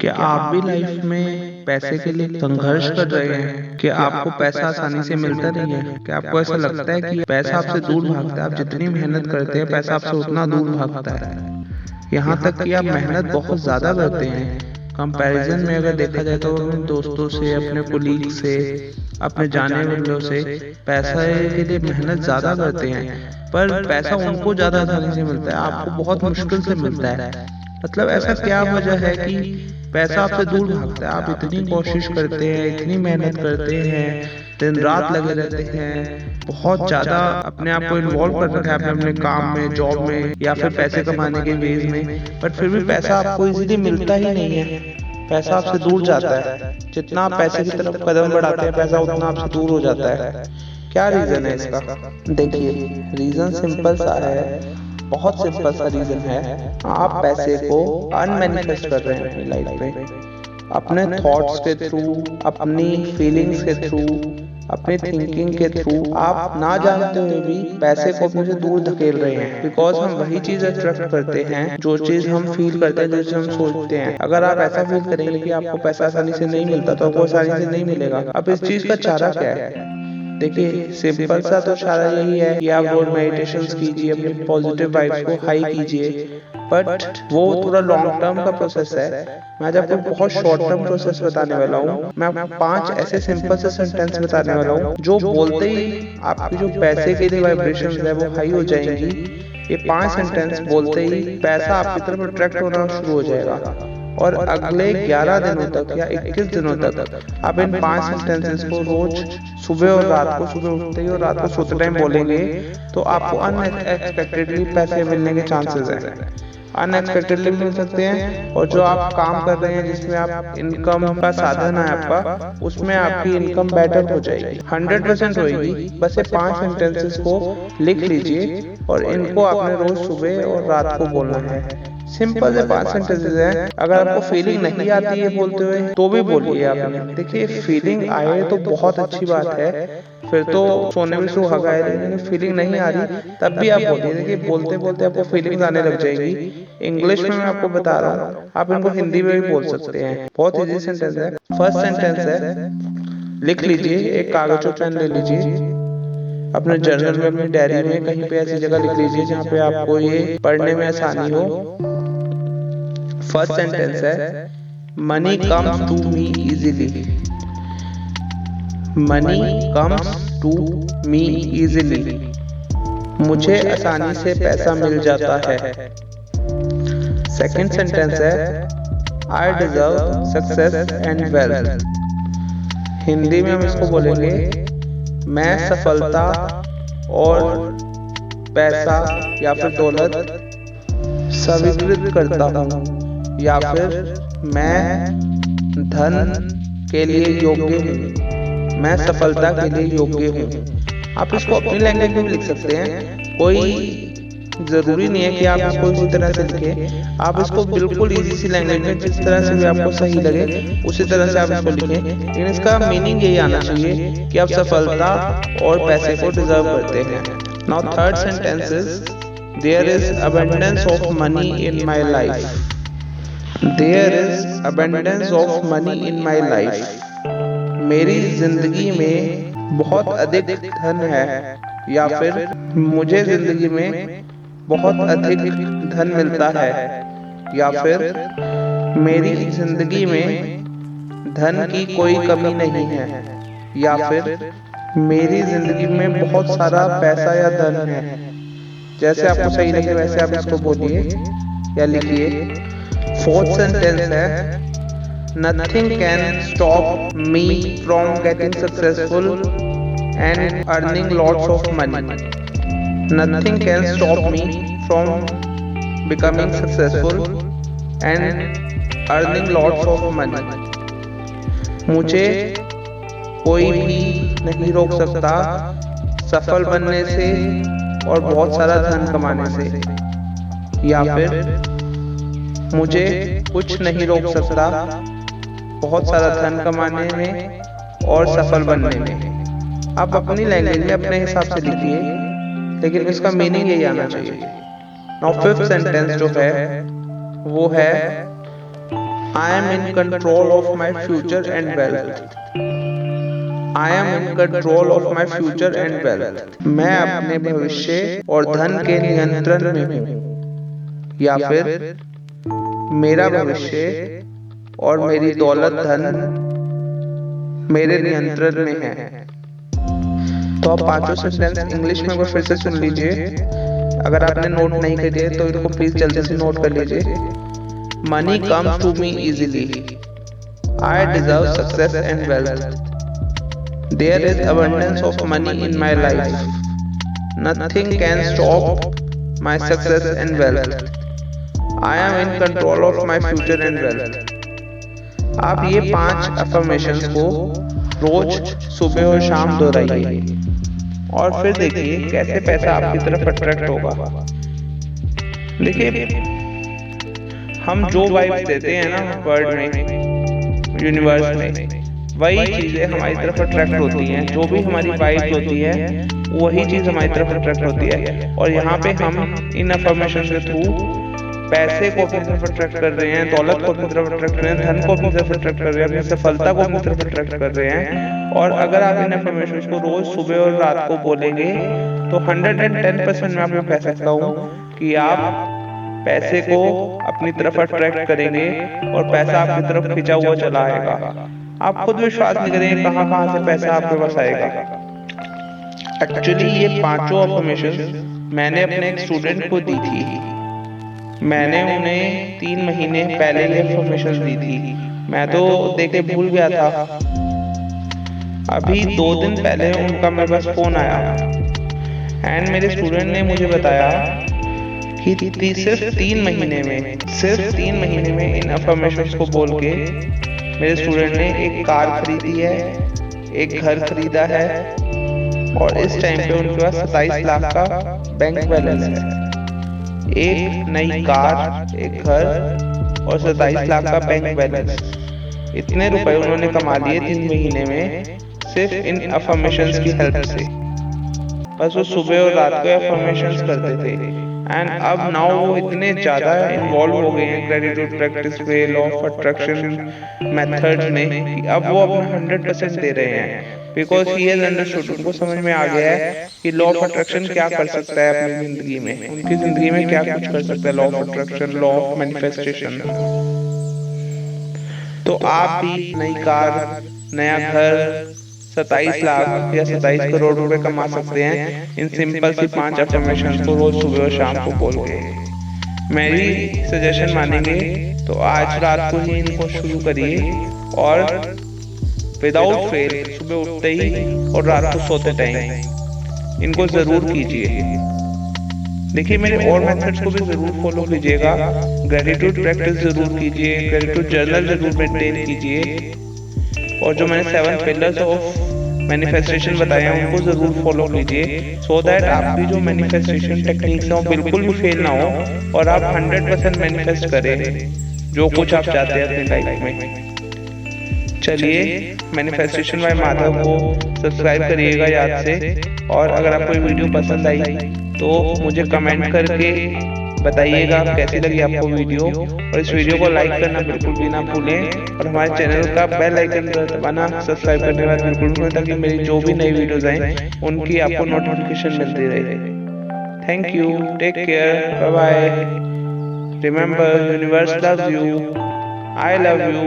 क्या आप भी लाइफ में पैसे के लिए संघर्ष कर रहे हैं? कि आपको पैसा आसानी से मिलता नहीं है? क्या आपको ऐसा लगता है कि पैसा आपसे दूर भागता है? आप जितनी मेहनत करते हैं पैसा आपसे उतना दूर भागता है। यहाँ तक कि आप मेहनत बहुत ज्यादा करते हैं। कंपैरिजन में अगर देखा जाए तो अपने दोस्तों से, अपने कोलीग से, अपने जाने वालों से पैसा के लिए मेहनत ज्यादा करते हैं, पर पैसा उनको ज्यादा आसानी से मिलता है, आपको बहुत मुश्किल से मिलता है। मतलब ऐसा क्या वजह है कि पैसा आपसे दूर भागता है? आप इतनी कोशिश करते हैं, इतनी मेहनत करते हैं, दिन रात लगे रहते हैं, बहुत ज्यादा अपने आप को इन्वॉल्व कर रखा है आपने अपने काम में, जॉब में या फिर पैसे कमाने के वेज में, बट फिर भी पैसा आपको इजीली मिलता ही नहीं है। पैसा आपसे दूर जाता है। जितना आप पैसे की तरफ कदम बढ़ाते हैं पैसा उतना आपसे दूर हो जाता है। क्या रीजन है इसका? देखिए, रीजन सिंपल सा है, बहुत सिंपल सा रीजन है। आप पैसे को अनमैनिफेस्ट कर रहे हैं अपनी लाइफ में, अपने थॉट्स के थ्रू, अपनी फीलिंग्स के थ्रू, अपनी थिंकिंग के थ्रू आप ना जानते हुए भी पैसे को अपने से दूर धकेल रहे हैं। बिकॉज हम वही चीज अट्रैक्ट करते हैं जो चीज हम फील करते हैं, जो चीज हम सोचते हैं। अगर आप ऐसा फील करेंगे कि आपको पैसा आसानी से नहीं मिलता तो आपको आसानी से नहीं मिलेगा। अब इस चीज का चारा क्या है? देखिए, सिंपल सा तो सारा यही है कि आप रोज मेडिटेशंस कीजिए, अपने पॉजिटिव वाइब्स को हाई कीजिए, बट वो थोड़ा लॉन्ग टर्म का प्रोसेस है। मैं आज आपको बहुत शॉर्ट टर्म प्रोसेस बताने वाला हूँ। मैं आपको 5 ऐसे सिंपल से सेंटेंस बताने वाला हूँ जो बोलते ही आपकी जो पैसे के लिए वाइब्रेशंस है वो हाई हो जाएंगी। ये 5 सेंटेंस बोलते ही पैसा आपकी तरफ अट्रैक्ट होना शुरू हो जाएगा, और अगले 11 दिनों तक या 21 दिनों तक आप इन 5 सेंटेंसेस को रोज सुबह और रात को, सुबह उठते ही और रात को सोते टाइम बोलेंगे तो आपको अनएक्सपेक्टेडली पैसे मिलने के चांसेस हैं। अनएक्सपेक्टेडली मिल सकते हैं, और जो आप काम कर रहे हैं जिसमें आप इनकम का साधन है आपका, उसमें आपकी इनकम बेटर हो जाएगी, 100% होगी। बस ये 5 सेंटेंसेस को लिख लीजिए और इनको आपने रोज सुबह और रात को बोलना है। सिंपल से 5 सेंटेंसेस हैं। अगर आपको फीलिंग नहीं आती है बोलते हुए तो भी बोलिए आपने। देखिए, फीलिंग आए तो बहुत अच्छी बात है, फिर तो सोने में सुहागा है, लेकिन फीलिंग नहीं आ रही तब भी आप बोलिए। देखिए, बोलते बोलते आपको फीलिंग्स आने लग जाएगी। इंग्लिश में मैं आपको बता रहा हूँ, आप इनको हिंदी में भी बोल सकते हैं। बहुत इजी सेंटेंस है। फर्स्ट सेंटेंस है, लिख लीजिए, एक कागज और पेन ले लीजिए, अपने जर्नल में, अपनी डायरी में, कहीं पे ऐसी जगह लिख लीजिए जहाँ पे आपको ये पढ़ने में आसानी हो। फर्स्ट सेंटेंस है, money comes to me easily. Money comes to me easily, मुझे आसानी से पैसा मिल जाता है। सेकंड सेंटेंस है, आई deserve success and wealth. Hindi में हम इसको बोलेंगे, मैं सफलता और पैसा या फिर दौलत स्वीकृत करता हूँ, या फिर मैं धन के लिए योग्य हूँ, मैं सफलता के लिए योग्य हूँ। आप इसको अपनी लैंग्वेज में भी लिख सकते हैं, कोई जरूरी नहीं है कि आप इसको इसी तरह से लिखें। आप इसको बिल्कुल इजी सी लैंग्वेज में, जिस तरह से भी आपको सही लगे उसी तरह से आप इसको लिखें, लेकिन इसका मीनिंग यही आना चाहिए कि आप सफलता और पैसे को डिजर्व करते हैं। Now third sentence is, there is abundance of money in my life. There is abundance of money in my life. मेरी जिंदगी में बहुत अधिक धन है, या फिर मुझे जिंदगी में बहुत अधिक धन मिलता है, या फिर मेरी जिंदगी में धन की कोई कमी नहीं है, या फिर मेरी जिंदगी में बहुत सारा पैसा या धन है। जैसे आपको सही लगे वैसे आप इसको बोलिए या लिखिए। फोर्थ सेंटेंस है, nothing can stop me from getting successful and earning lots of money. Nothing can stop me from becoming successful and earning lots of money. मुझे कोई भी नहीं रोक सकता सफल बनने से और बहुत सारा धन कमाने से, या फिर मुझे कुछ नहीं रोक सकता बहुत सारा धन कमाने में और सफल बनने में। आप अपनी लैंग्वेज में अपने हिसाब से लिखिए, लेकिन इसका मीनिंग यही आना चाहिए। नाउ फिफ्थ सेंटेंस जो है वो है, I am in control of my future and wealth. I am in control of my future and wealth. मैं अपने भविष्य और धन के नियंत्रण में हूँ। या फिर मेरा भविष्य और मेरी दौलत धन मेरे नियंत्रण में है। तो आप पांचों सेंटेंस इंग्लिश में फिर से सुन लीजिए। अगर आपने नोट नहीं किए तो इनको प्लीज जल्दी से नोट कर लीजिए। Money comes to me easily. I deserve success and wealth. There is abundance of money in my life. Nothing can stop my success and wealth. I am in control of my future and wealth. आप ये 5 affirmations को रोज सुबह और शाम दोहराइए और फिर देखिए कैसे पैसा आपकी तरफ अट्रैक्ट होगा। देखिए, हम जो वाइब्स देते हैं ना वर्ल्ड में, यूनिवर्स में, वही चीजें हमारी तरफ अट्रैक्ट होती हैं। जो भी हमारी वाइब्स होती है वही चीज हमारी तरफ अट्रैक्ट होती है। और यहाँ पे हम इन अफर्मेशंस के थ्रू पैसे को अपनी तरफ अट्रैक्ट कर रहे हैं, दौलत को अपनी तरफ अट्रैक्ट कर रहे हैं, धन को अपनी तरफ अट्रैक्ट कर रहे हैं, अपनी सफलता को अपनी तरफ अट्रैक्ट कर रहे हैं। और अगर आप इन अफर्मेशंस को रोज सुबह और रात को बोलेंगे तो 110% मैं आपको कह सकता हूँ कि आप पैसे को अपनी तरफ अट्रैक्ट करेंगे और पैसा आपकी तरफ खिंचा हुआ चला आएगा। आप खुद विश्वास नहीं करेंगे कहाँ से पैसा आपके पास आएगा। एक्चुअली ये पांचों अफर्मेशंस मैंने अपने एक स्टूडेंट को दी थी। मैंने उन्हें 3 महीने पहले ये इन्फॉर्मेशन दी थी। मैं तो देखे भूल गया था। अभी 2 दिन पहले उनका मेरे पास फोन आया एंड मेरे स्टूडेंट ने मुझे बताया कि सिर्फ 3 महीने में इन अफर्मेशंस को बोल के मेरे स्टूडेंट ने एक कार खरीदी है, एक घर खरीदा है और इस टाइम पे उनके पास 27 लाख का बैंक बैलेंस है। एक नई कार, एक घर और 27 लाख का बैंक बैलेंस। इतने रुपए उन्होंने कमा लिए 3 महीने में सिर्फ इन अफर्मेशंस की हेल्प से। बस वो सुबह और रात को अफर्मेशंस करते थे एंड अब नाउ वो इतने ज्यादा इन्वॉल्व हो गए हैं ग्रेटिट्यूड प्रैक्टिस में, लॉ ऑफ अट्रैक्शन मेथड्स में कि अब वो अपना 100% दे रहे हैं। बिकॉज ही हैज अंडरस्टूड, उनको समझ में आ गया है कि लॉ ऑफ अट्रैक्शन क्या कर सकता है अपनी जिंदगी में, उनकी जिंदगी में क्या कुछ कर सकता है law of attraction, law of manifestation. तो आप भी नई कार, नया घर, 27 लाख या 27 करोड़ रुपए कमा सकते हैं इन सिंपल सी 5 अफर्मेशंस को रोज सुबह और शाम को बोल के। मेरी सजेशन मानेंगे तो आज रात को ही इनको शुरू करिए और विदाउट फेल सुबह उठते ही और रात को सोते टाइम इनको जरूर कीजिए। देखिए, मेरे और मेथड्स को भी जरूर फॉलो कीजिएगा। ग्रेटिट्यूड प्रैक्टिस जरूर कीजिए, ग्रेटिट्यूड जर्नल जरूर मेंटेन कीजिए और जो मैंने 7 पिलर्स ऑफ मैनिफेस्टेशन बताए हैं उनको जरूर फॉलो कीजिए सो दैट आपकी जो मैनिफेस्टेशन टेक्निक्स हैं बिल्कुल भी फेल ना हो और आप 100% मैनिफेस्ट करें जो कुछ आप चाहते हैं अपनी लाइफ में। चलिए, मैनिफेस्टेशन बाय माधव को सब्सक्राइब करिएगा याद से। और अगर आपको ये वीडियो पसंद आई तो मुझे कमेंट करके बताइएगा कैसी लगी आपको वीडियो। और इस वीडियो को लाइक करना बिल्कुल भी ना भूलें और हमारे चैनल का बेल आइकन दबाना सब्सक्राइब करने के बाद बिल्कुल भूलें ताकि मेरी जो भी नई वीडियोस आए उनकी आपको नोटिफिकेशन मिलती रहे। Thank you, take care, bye bye. Remember, universe loves you, I love you.